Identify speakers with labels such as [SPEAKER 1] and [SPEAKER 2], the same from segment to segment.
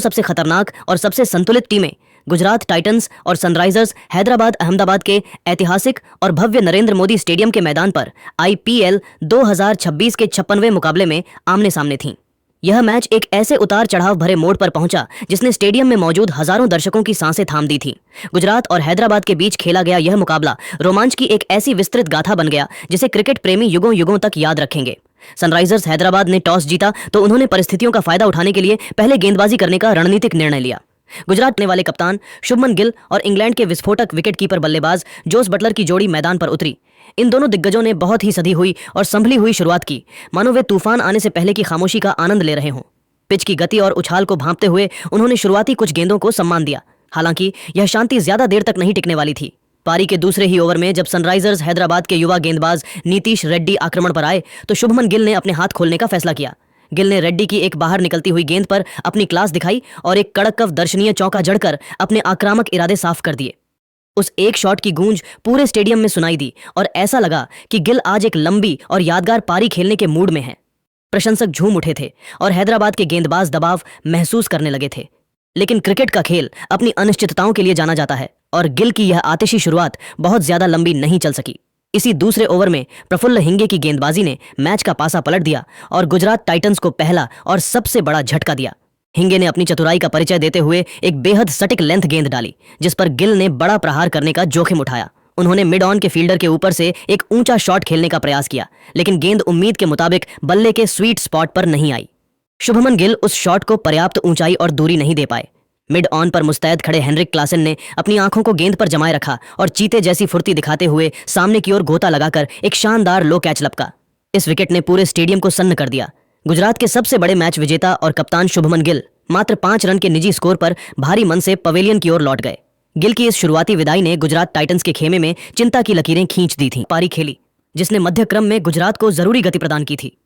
[SPEAKER 1] सबसे खतरनाक और सबसे संतुलित टीमें गुजरात टाइटंस और सनराइजर्स हैदराबाद अहमदाबाद के ऐतिहासिक और भव्य नरेंद्र मोदी स्टेडियम के मैदान पर आईपीएल 2026 के 56वें मुकाबले में आमने सामने थीं। यह मैच एक ऐसे उतार चढ़ाव भरे मोड़ पर पहुंचा जिसने स्टेडियम में मौजूद हजारों दर्शकों की सांसें थाम दी थीं। गुजरात और हैदराबाद के बीच खेला गया यह मुकाबला रोमांच की एक ऐसी विस्तृत गाथा बन गया जिसे क्रिकेट प्रेमी युगों युगों तक याद रखेंगे। सनराइजर्स हैदराबाद ने टॉस जीता तो उन्होंने परिस्थितियों का फायदा उठाने के लिए पहले गेंदबाजी करने का रणनीतिक निर्णय लिया। गुजरात ने वाले कप्तान शुभमन गिल और इंग्लैंड के विस्फोटक विकेटकीपर बल्लेबाज जोस बटलर की जोड़ी मैदान पर उतरी। इन दोनों दिग्गजों ने बहुत ही सधी हुई और संभली हुई शुरुआत की, मानो वे तूफान आने से पहले की खामोशी का आनंद ले रहे हों। पिच की गति और उछाल को भांपते हुए उन्होंने शुरुआती कुछ गेंदों को सम्मान दिया। हालांकि यह शांति ज्यादा देर तक नहीं टिकने वाली थी। पारी के दूसरे ही ओवर में जब सनराइजर्स हैदराबाद के युवा गेंदबाज नीतीश रेड्डी आक्रमण पर आए तो शुभमन गिल ने अपने हाथ खोलने का फैसला किया। गिल ने रेड्डी की एक बाहर निकलती हुई गेंद पर अपनी क्लास दिखाई और एक कड़क दर्शनीय चौका जड़कर अपने आक्रामक इरादे साफ कर दिए। उस एक शॉट की गूंज पूरे स्टेडियम में सुनाई दी और ऐसा लगा कि गिल आज एक लंबी और यादगार पारी खेलने के मूड में है। प्रशंसक झूम उठे थे और हैदराबाद के गेंदबाज दबाव महसूस करने लगे थे। लेकिन क्रिकेट का खेल अपनी अनिश्चितताओं के लिए जाना जाता है और गिल की यह आतिशी शुरुआत बहुत ज्यादा लंबी नहीं चल सकी। इसी दूसरे ओवर में प्रफुल्ल हिंगे की गेंदबाजी ने मैच का पासा पलट दिया और गुजरात टाइटंस को पहला और सबसे बड़ा झटका दिया। हिंगे ने अपनी चतुराई का परिचय देते हुए एक बेहद सटीक लेंथ गेंद डाली जिस पर गिल ने बड़ा प्रहार करने का जोखिम उठाया। उन्होंने मिड ऑन के फील्डर के ऊपर से एक ऊंचा शॉट खेलने का प्रयास किया, लेकिन गेंद उम्मीद के मुताबिक बल्ले के स्वीट स्पॉट पर नहीं आई। शुभमन गिल उस शॉट को पर्याप्त ऊंचाई और दूरी नहीं दे पाए। मिड ऑन पर मुस्तैद खड़े हेनरिक क्लासन ने अपनी आंखों को गेंद पर जमाए रखा और चीते जैसी फुर्ती दिखाते हुए सामने की ओर गोता लगाकर एक शानदार लो कैच लपका। इस विकेट ने पूरे स्टेडियम को सन्न कर दिया। गुजरात के सबसे बड़े मैच विजेता और कप्तान शुभमन गिल मात्र 5 रन के निजी स्कोर पर भारी मन से पवेलियन की ओर लौट गए। गिल की इस शुरुआती विदाई ने गुजरात टाइटंस के खेमे में चिंता की लकीरें खींच दी थीं। पारी खेली जिसने मध्य क्रम में गुजरात को जरूरी गति प्रदान की थी।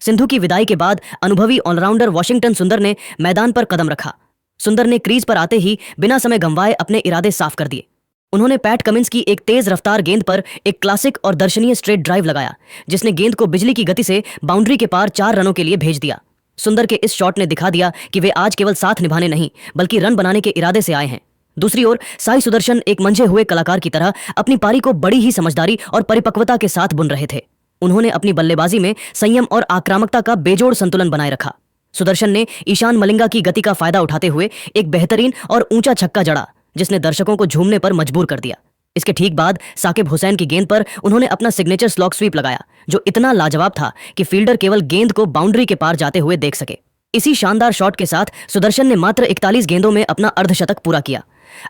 [SPEAKER 1] सिंधु की विदाई के बाद अनुभवी ऑलराउंडर वाशिंगटन सुंदर ने मैदान पर कदम रखा। सुंदर ने क्रीज पर आते ही बिना समय गंवाए अपने इरादे साफ कर दिए। उन्होंने पैट कमिंस की एक तेज रफ्तार गेंद पर एक क्लासिक और दर्शनीय स्ट्रेट ड्राइव लगाया जिसने गेंद को बिजली की गति से बाउंड्री के पार 4 रनों के लिए भेज दिया। सुंदर के इस शॉट ने दिखा दिया कि वे आज केवल साथ निभाने नहीं बल्कि रन बनाने के इरादे से आए हैं। दूसरी ओर साई सुदर्शन एक मंझे हुए कलाकार की तरह अपनी पारी को बड़ी ही समझदारी और परिपक्वता के साथ बुन रहे थे। उन्होंने अपनी बल्लेबाजी में संयम और आक्रामकता का बेजोड़ संतुलन बनाए रखा। सुदर्शन ने ईशान मलिंगा की गति का फायदा उठाते हुए एक बेहतरीन और ऊंचा छक्का जड़ा जिसने दर्शकों को झूमने पर मजबूर कर दिया। इसके ठीक बाद साकिब हुसैन की गेंद पर उन्होंने अपना सिग्नेचर स्लॉग स्वीप लगाया जो इतना लाजवाब था कि फील्डर केवल गेंद को बाउंड्री के पार जाते हुए देख सके। इसी शानदार शॉट के साथ सुदर्शन ने मात्र 41 गेंदों में अपना अर्धशतक पूरा किया।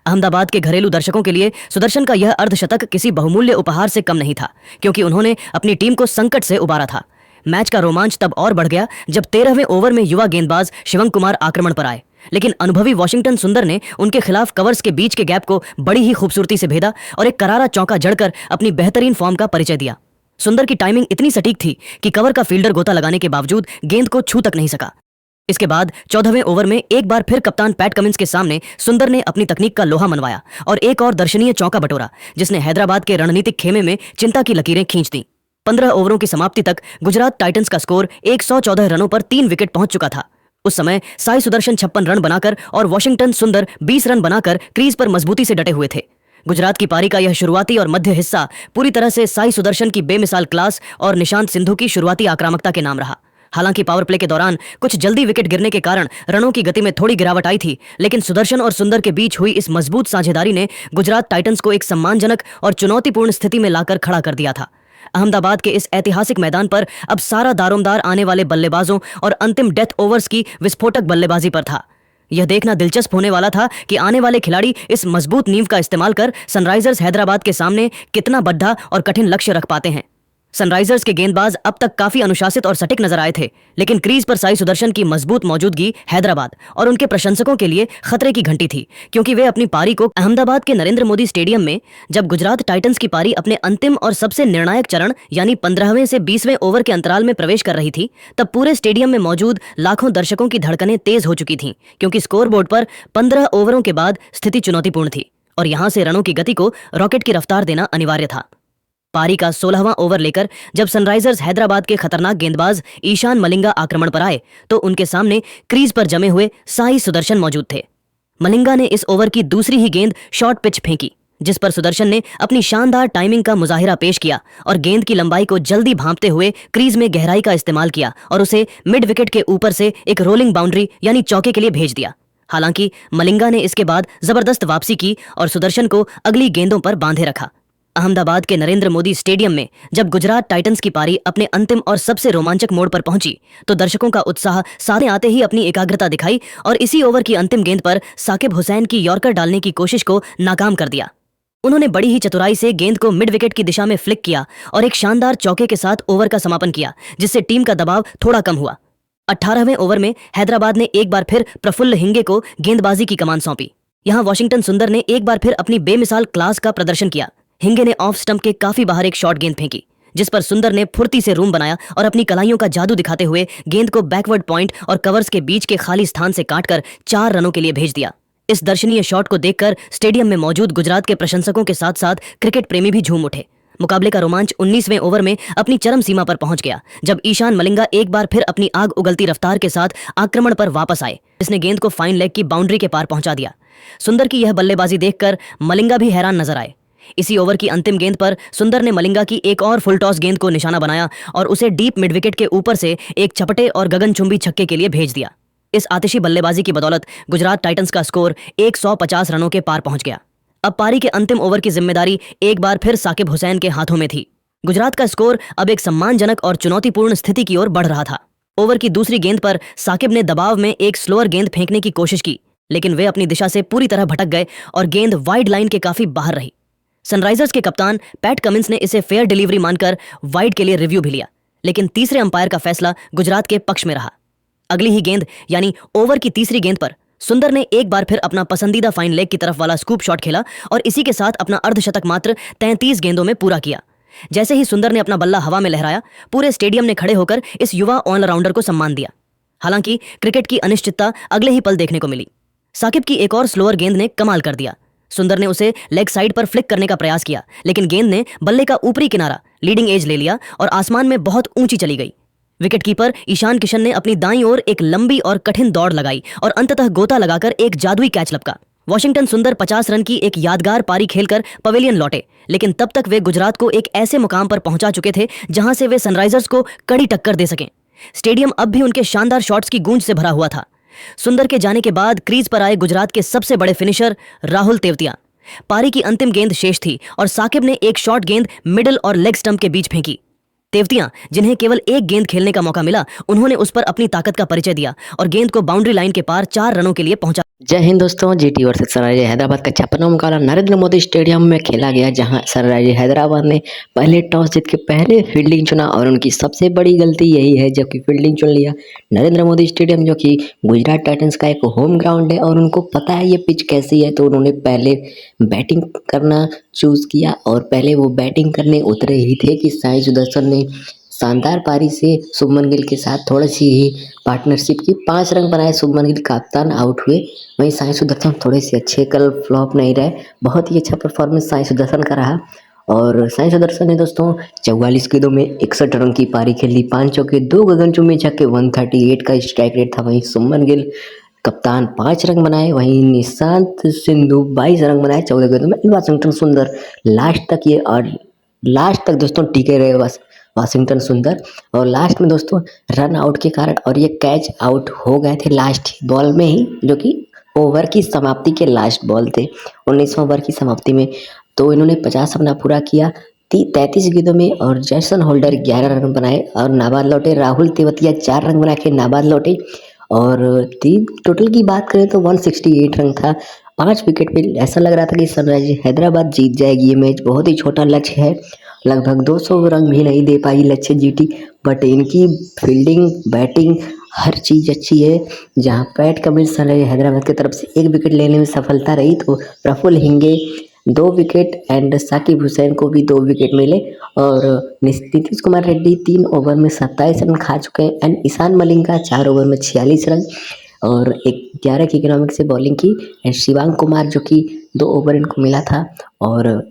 [SPEAKER 1] अहमदाबाद के घरेलू दर्शकों के लिए सुदर्शन का यह अर्धशतक किसी बहुमूल्य उपहार से कम नहीं था, क्योंकि उन्होंने अपनी टीम को संकट से उबारा था। मैच का रोमांच तब और बढ़ गया जब 13वें ओवर में युवा गेंदबाज शिवम कुमार आक्रमण पर आए, लेकिन अनुभवी वाशिंगटन सुंदर ने उनके खिलाफ कवर्स के बीच के गैप को बड़ी ही खूबसूरती से भेदा और एक करारा चौका जड़कर अपनी बेहतरीन फॉर्म का परिचय दिया। सुंदर की टाइमिंग इतनी सटीक थी कि कवर का फील्डर गोता लगाने के बावजूद गेंद को छू तक नहीं सका। इसके बाद 14वें ओवर में एक बार फिर कप्तान पैट कमिंस के सामने सुंदर ने अपनी तकनीक का लोहा मनवाया और एक और दर्शनीय चौका बटोरा जिसने हैदराबाद के रणनीतिक खेमे में चिंता की लकीरें खींच दी। 15 ओवरों की समाप्ति तक गुजरात टाइटंस का स्कोर 114 रनों पर 3 विकेट पहुंच चुका था। उस समय साई सुदर्शन 56 रन बनाकर और वाशिंगटन सुंदर 20 रन बनाकर क्रीज पर मजबूती से डटे हुए थे। गुजरात की पारी का यह शुरुआती और मध्य हिस्सा पूरी तरह से साई सुदर्शन की बेमिसाल क्लास और निशांत सिंधु की शुरुआती आक्रामकता के नाम रहा। हालांकि पावर प्ले के दौरान कुछ जल्दी विकेट गिरने के कारण रनों की गति में थोड़ी गिरावट आई थी, लेकिन सुदर्शन और सुंदर के बीच हुई इस मजबूत साझेदारी ने गुजरात टाइटंस को एक सम्मानजनक और चुनौतीपूर्ण स्थिति में लाकर खड़ा कर दिया था। अहमदाबाद के इस ऐतिहासिक मैदान पर अब सारा दारोमदार आने वाले बल्लेबाजों और अंतिम डेथ ओवर्स की विस्फोटक बल्लेबाजी पर था। यह देखना दिलचस्प होने वाला था कि आने वाले खिलाड़ी इस मजबूत नींव का इस्तेमाल कर सनराइजर्स हैदराबाद के सामने कितना बड़ा और कठिन लक्ष्य रख पाते हैं। सनराइजर्स के गेंदबाज अब तक काफी अनुशासित और सटीक नजर आए थे, लेकिन क्रीज पर साई सुदर्शन की मजबूत मौजूदगी हैदराबाद और उनके प्रशंसकों के लिए खतरे की घंटी थी, क्योंकि वे अपनी पारी को अहमदाबाद के नरेंद्र मोदी स्टेडियम में, जब गुजरात टाइटंस की पारी अपने अंतिम और सबसे निर्णायक चरण यानी 15वें से 20वें ओवर के अंतराल में प्रवेश कर रही थी, तब पूरे स्टेडियम में मौजूद लाखों दर्शकों की धड़कनें तेज हो चुकी थीं, क्योंकि स्कोरबोर्ड पर 15 ओवरों के बाद स्थिति चुनौतीपूर्ण थी और यहां से रनों की गति को रॉकेट की रफ्तार देना अनिवार्य था। पारी का 16वां ओवर लेकर जब सनराइजर्स हैदराबाद के खतरनाक गेंदबाज ईशान मलिंगा आक्रमण पर आए तो उनके सामने क्रीज पर जमे हुए साई सुदर्शन मौजूद थे। मलिंगा ने इस ओवर की दूसरी ही गेंद शॉर्ट पिच फेंकी, जिस पर सुदर्शन ने अपनी शानदार टाइमिंग का मुजाहिरा पेश किया और गेंद की लंबाई को जल्दी भांपते हुए क्रीज में गहराई का इस्तेमाल किया और उसे मिड विकेट के ऊपर से एक रोलिंग बाउंड्री यानी चौके के लिए भेज दिया। हालांकि मलिंगा ने इसके बाद जबरदस्त वापसी की और सुदर्शन को अगली गेंदों पर बांधे रखा। अहमदाबाद के नरेंद्र मोदी स्टेडियम में जब गुजरात टाइटंस की पारी अपने अंतिम और सबसे रोमांचक मोड़ पर पहुंची तो दर्शकों का उत्साह सामने आते ही अपनी एकाग्रता दिखाई और इसी ओवर की अंतिम गेंद पर साकिब हुसैन की यॉर्कर डालने की कोशिश को नाकाम कर दिया। उन्होंने बड़ी ही चतुराई से गेंद को मिड विकेट की दिशा में फ्लिक किया और एक शानदार चौके के साथ ओवर का समापन किया, जिससे टीम का दबाव थोड़ा कम हुआ। 18वें ओवर में हैदराबाद ने एक बार फिर प्रफुल्ल हिंगे को गेंदबाजी की कमान सौंपी। यहां वाशिंगटन सुंदर ने एक बार फिर अपनी बेमिसाल क्लास का प्रदर्शन किया। हिंगे ने ऑफ स्टंप के काफी बाहर एक शॉर्ट गेंद फेंकी, जिस पर सुंदर ने फुर्ती से रूम बनाया और अपनी कलाइयों का जादू दिखाते हुए गेंद को बैकवर्ड पॉइंट और कवर्स के बीच के खाली स्थान से काटकर 4 रनों के लिए भेज दिया। इस दर्शनीय शॉट को देखकर स्टेडियम में मौजूद गुजरात के प्रशंसकों के साथ साथ क्रिकेट प्रेमी भी झूम उठे। मुकाबले का रोमांच 19वें ओवर में अपनी चरम सीमा पर पहुंच गया जब ईशान मलिंगा एक बार फिर अपनी आग उगलती रफ्तार के साथ आक्रमण पर वापस आए। इसने गेंद को फाइन लेग की बाउंड्री के पार पहुंचा दिया। सुंदर की यह बल्लेबाजी देखकर मलिंगा भी हैरान नजर आए। इसी ओवर की अंतिम गेंद पर सुंदर ने मलिंगा की एक और फुल टॉस गेंद को निशाना बनाया और उसे डीप मिड विकेट के ऊपर से एक चपटे और गगनचुंबी छक्के के लिए भेज दिया। इस आतिशी बल्लेबाजी की बदौलत गुजरात टाइटंस का स्कोर 150 रनों के पार पहुंच गया। अब पारी के अंतिम ओवर की जिम्मेदारी एक बार फिर साकिब हुसैन के हाथों में थी। गुजरात का स्कोर अब एक सम्मानजनक और चुनौतीपूर्ण स्थिति की ओर बढ़ रहा था। ओवर की दूसरी गेंद पर साकिब ने दबाव में एक स्लोअर गेंद फेंकने की कोशिश की, लेकिन वे अपनी दिशा से पूरी तरह भटक गए और गेंद वाइड लाइन के काफी बाहर रही। सनराइजर्स के कप्तान पैट कमिंस ने इसे फेयर डिलीवरी मानकर वाइड के लिए रिव्यू भी लिया, लेकिन तीसरे अंपायर का फैसला गुजरात के पक्ष में रहा। अगली ही गेंद यानी ओवर की तीसरी गेंद पर सुंदर ने एक बार फिर अपना पसंदीदा फाइन लेग की तरफ वाला स्कूप शॉट खेला और इसी के साथ अपना अर्धशतक मात्र 33 गेंदों में पूरा किया। जैसे ही सुंदर ने अपना बल्ला हवा में लहराया, पूरे स्टेडियम ने खड़े होकर इस युवा ऑलराउंडर को सम्मान दिया। हालांकि क्रिकेट की अनिश्चितता अगले ही पल देखने को मिली। साकिब की एक और स्लोअर गेंद ने कमाल कर दिया। सुंदर ने उसे लेग साइड पर फ्लिक करने का प्रयास किया, लेकिन गेंद ने बल्ले का ऊपरी किनारा लीडिंग एज ले लिया और आसमान में बहुत ऊंची चली गई। विकेटकीपर ईशान किशन ने अपनी दाईं ओर एक लंबी और कठिन दौड़ लगाई और अंततः गोता लगाकर एक जादुई कैच लपका। वॉशिंगटन सुंदर 50 रन की एक यादगार पारी खेलकर पवेलियन लौटे, लेकिन तब तक वे गुजरात को एक ऐसे मुकाम पर पहुंचा चुके थे जहां से वे सनराइजर्स को कड़ी टक्कर दे सकें। स्टेडियम अब भी उनके शानदार शॉट्स की गूंज से भरा हुआ था। सुंदर के जाने के बाद क्रीज पर आए गुजरात के सबसे बड़े फिनिशर राहुल तेवतिया। पारी की अंतिम गेंद शेष थी और साकिब ने एक शॉर्ट गेंद मिडल और लेग स्टंप के बीच फेंकी। तेवतिया, जिन्हें केवल एक गेंद खेलने का मौका मिला, उन्होंने उस पर अपनी ताकत का परिचय दिया और गेंद को बाउंड्री लाइन के पार 4 रनों के लिए पहुंचा।
[SPEAKER 2] जय हिंद दोस्तों। जीटी वर्सेस सनराइजर हैदराबाद का 56वां मुकाबला नरेंद्र मोदी स्टेडियम में खेला गया, जहां सनराइजर हैदराबाद ने पहले टॉस जीत के पहले फील्डिंग चुना और उनकी सबसे बड़ी गलती यही है जबकि फील्डिंग चुन लिया। नरेंद्र मोदी स्टेडियम जो कि गुजरात टाइटंस का एक होम ग्राउंड है और उनको पता है ये पिच कैसी है, तो उन्होंने पहले बैटिंग करना चूज़ किया और पहले वो बैटिंग करने उतरे ही थे कि साई सुदर्शन ने शानदार पारी से शुभमन गिल के साथ थोड़ी सी ही पार्टनरशिप की। 5 रन बनाए, शुभमन गिल कप्तान आउट हुए। वहीं साई सुदर्शन थोड़े से अच्छे, कल फ्लॉप नहीं रहे। बहुत ही अच्छा परफॉर्मेंस साई सुदर्शन का रहा और साई सुदर्शन ने दोस्तों 44 गेंदों में 61 रन की पारी खेली, 5 चौके 2 गगनचुंबी छक्के, 138 का स्ट्राइक रेट था। वहीं शुभमन गिल कप्तान 5 रन बनाए, वहीं निशांत सिंधु 22 रन बनाए 14 गेंदों में। वाशिंगटन सुंदर लास्ट तक दोस्तों टिके रहे बस वाशिंगटन सुंदर, और लास्ट में दोस्तों रन आउट के कारण और ये कैच आउट हो गए थे लास्ट बॉल में ही, जो कि ओवर की समाप्ति के लास्ट बॉल थे 19वां ओवर की समाप्ति में। तो इन्होंने 50 अपना पूरा किया 33 गेंदों में और जैसन होल्डर 11 रन बनाए और नाबाद लौटे। राहुल तेवतिया 4 रन बना के नाबाद लौटे और टोटल की बात करें तो 168 रन था। 5 विकेट पे ऐसा लग रहा था कि सनराइजर हैदराबाद जीत जाएगी। ये मैच बहुत ही छोटा लक्ष्य है, लगभग 200 रन भी नहीं दे पाई लक्ष्य जीटी, बट इनकी फील्डिंग बैटिंग हर चीज़ अच्छी है। जहां पैट कमिंस हैदराबाद की तरफ से 1 विकेट लेने में सफलता रही, तो प्रफुल्ल हिंगे 2 विकेट एंड साकिब हुसैन को भी 2 विकेट मिले और नीतीश कुमार रेड्डी 3 ओवर में 27 रन खा चुके हैं एंड ईशान मलिंगा 4 ओवर में 46 रन और 11 की इकोनॉमिक से बॉलिंग की एंड शिवांग कुमार जो कि 2 ओवर इनको मिला था और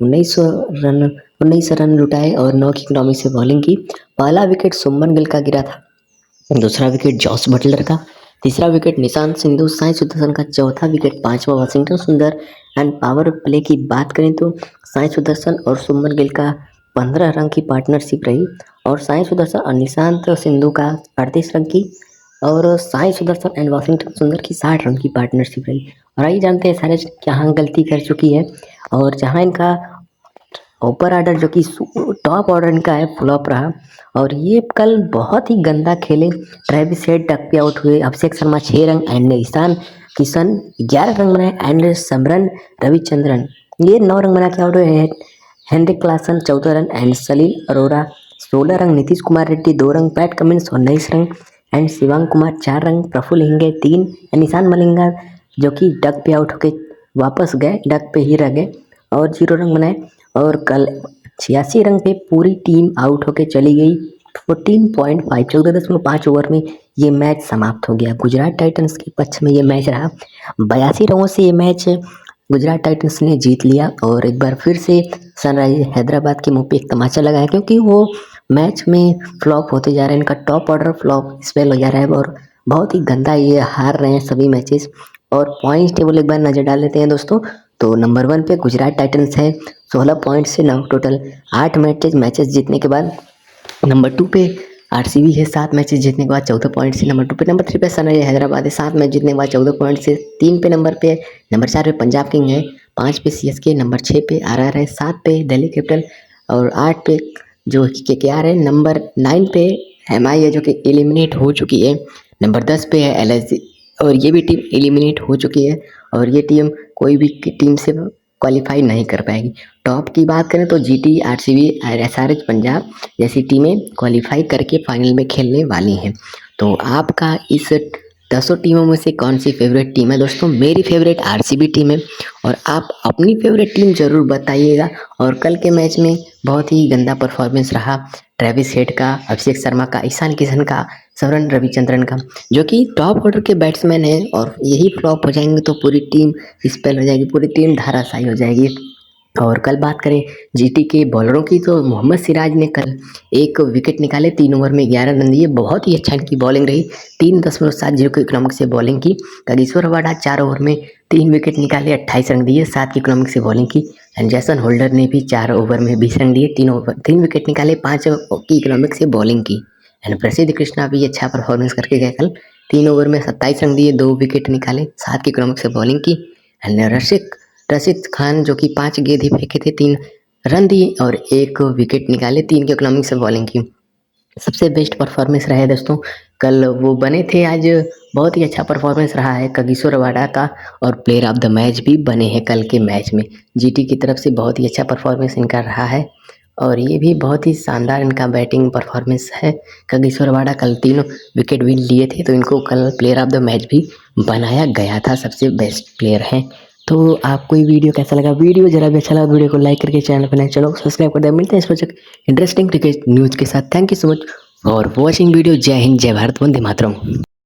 [SPEAKER 2] 19 रन लुटाए और 9 की इकनॉमी से बॉलिंग की। पहला विकेट सुमन गिल का गिरा था, दूसरा विकेट जॉस बटलर का, तीसरा विकेट निशांत सिंधु, साई सुदर्शन का चौथा विकेट, पांचवा वाशिंगटन सुंदर। एंड पावर प्ले की बात करें तो साई सुदर्शन और सुमन गिल का 15 रन की पार्टनरशिप रही और साई सुदर्शन और निशांत सिंधु का 38 रन की और साई सुदर्शन एंड वाशिंगटन सुंदर की 60 रन की पार्टनरशिप रही। और आइए जानते हैं सारे कहाँ गलती कर चुकी है और जहाँ इनका ऊपर ऑर्डर जो कि टॉप ऑर्डर इनका है फ्लॉप रहा और ये कल बहुत ही गंदा खेले। ट्रेविस हेड डक पे आउट हुए, Abhishek Sharma 6 run and Ishan Kishan 11 run बनाए एंड समरन रविचंद्रन ये 9 रन बना के आउट हुए हैं। Heinrich Klaasen 14 run and Salil Arora 16 run, Nitish Kumar Reddy 2 run, Pat Cummins 19 run and Shivang Kumar 4 run, Praful Hinge 3 and Eshan Malinga जो कि डक पे आउट होके वापस गए, डक पे ही रह गए और 0 रन बनाए। और कल 86 रन पे पूरी टीम आउट होके चली गई। 14.5 ओवर में ये मैच समाप्त हो गया। गुजरात टाइटंस के पक्ष में ये मैच रहा। 82 रनों से ये मैच गुजरात टाइटंस ने जीत लिया और एक बार फिर से सनराइज हैदराबाद के मुंह पे एक तमाचा लगाया क्योंकि वो मैच में फ्लॉप होते जा रहे हैं। इनका टॉप ऑर्डर फ्लॉप स्पेल हो जा रहा है और बहुत ही गंदा ये हार रहे हैं सभी मैचेस। और पॉइंट्स टेबल एक बार नज़र डाल लेते हैं दोस्तों, तो नंबर 1 पे गुजरात टाइटंस है 16 पॉइंट से ना टोटल 8 मैचेस जीतने के बाद। नंबर 2 पे आरसीबी है 7 मैचेस जीतने के बाद 14 पॉइंट से नंबर 2 पे। नंबर 3 पे सनराइज हैदराबाद है 7 मैच जीतने के बाद 14 पॉइंट से 3 पे नंबर पे। नंबर 4 पे पंजाब किंग है, 5 पे सीएसके, नंबर 6 पे आरआर है, 7 पे दिल्ली कैपिटल और 8 पे जो केकेआर है। नंबर 9 पे एमआई है जो कि एलिमिनेट हो चुकी है। नंबर 10 पे है एलएसजी और ये भी टीम एलिमिनेट हो चुकी है और ये टीम कोई भी टीम से क्वालिफाई नहीं कर पाएगी। टॉप की बात करें तो जीटी, आरसीबी, एसआरएच पंजाब जैसी टीमें क्वालिफाई करके फाइनल में खेलने वाली हैं। तो आपका इस 10 टीमों में से कौन सी फेवरेट टीम है दोस्तों? मेरी फेवरेट आरसीबी टीम है और आप अपनी फेवरेट टीम जरूर बताइएगा। और कल के मैच में बहुत ही गंदा परफॉर्मेंस रहा ट्रेविस हेड का, अभिषेक शर्मा का, ईशान किशन का, समरन रविचंद्रन का जो कि टॉप ऑर्डर के बैट्समैन हैं और यही फ्लॉप हो जाएंगे तो पूरी टीम स्पेल हो जाएगी, पूरी टीम धाराशायी हो जाएगी। और कल बात करें जीटी के बॉलरों की तो मोहम्मद सिराज ने कल 1 विकेट निकाले, 3 ओवर में 11 रन दिए, बहुत ही अच्छा इनकी बॉलिंग रही। 3.70 की इकोनॉमिक से बॉलिंग की। कागिसोर रबाडा 4 ओवर में 3 विकेट निकाले, 28 रन दिए, 7 की इकोनॉमिक से बॉलिंग की। एंड जैसन होल्डर ने भी 4 ओवर में 20 रन दिए, 3 विकेट निकाले, 5 की इकोनॉमिक से बॉलिंग की। एंड प्रसिद्ध कृष्णा भी अच्छा परफॉर्मेंस करके गए कल, 3 ओवर में 27 रन दिए, 2 विकेट निकाले, 7 की इकोनॉमिक से बॉलिंग की। एंड रशीद खान जो कि 5 गेंद ही फेंके थे, 3 रन दिए और 1 विकेट निकाले, 3 की इकोनॉमिक से बॉलिंग की। सबसे बेस्ट परफॉर्मेंस रहा है दोस्तों कल वो बने थे, आज बहुत ही अच्छा परफॉर्मेंस रहा है कागिसो रबाडा का और प्लेयर ऑफ द मैच भी बने हैं कल के मैच में। जीटी की तरफ से बहुत ही अच्छा परफॉर्मेंस इनका रहा है और ये भी बहुत ही शानदार इनका बैटिंग परफॉर्मेंस है। कागिसो रबाडा कल 3 विकेट भी लिए थे तो इनको कल प्लेयर ऑफ द मैच भी बनाया गया था, सबसे बेस्ट प्लेयर हैं। तो आपको ये वीडियो कैसा लगा? वीडियो जरा भी अच्छा लगा वीडियो को लाइक करके चैनल पर नए चलो सब्सक्राइब कर दे। मिलते हैं इस पर इंटरेस्टिंग क्रिकेट न्यूज़ के साथ। Thank you so much for watching video. जय हिंद, जय भारत, वंदे मातरम।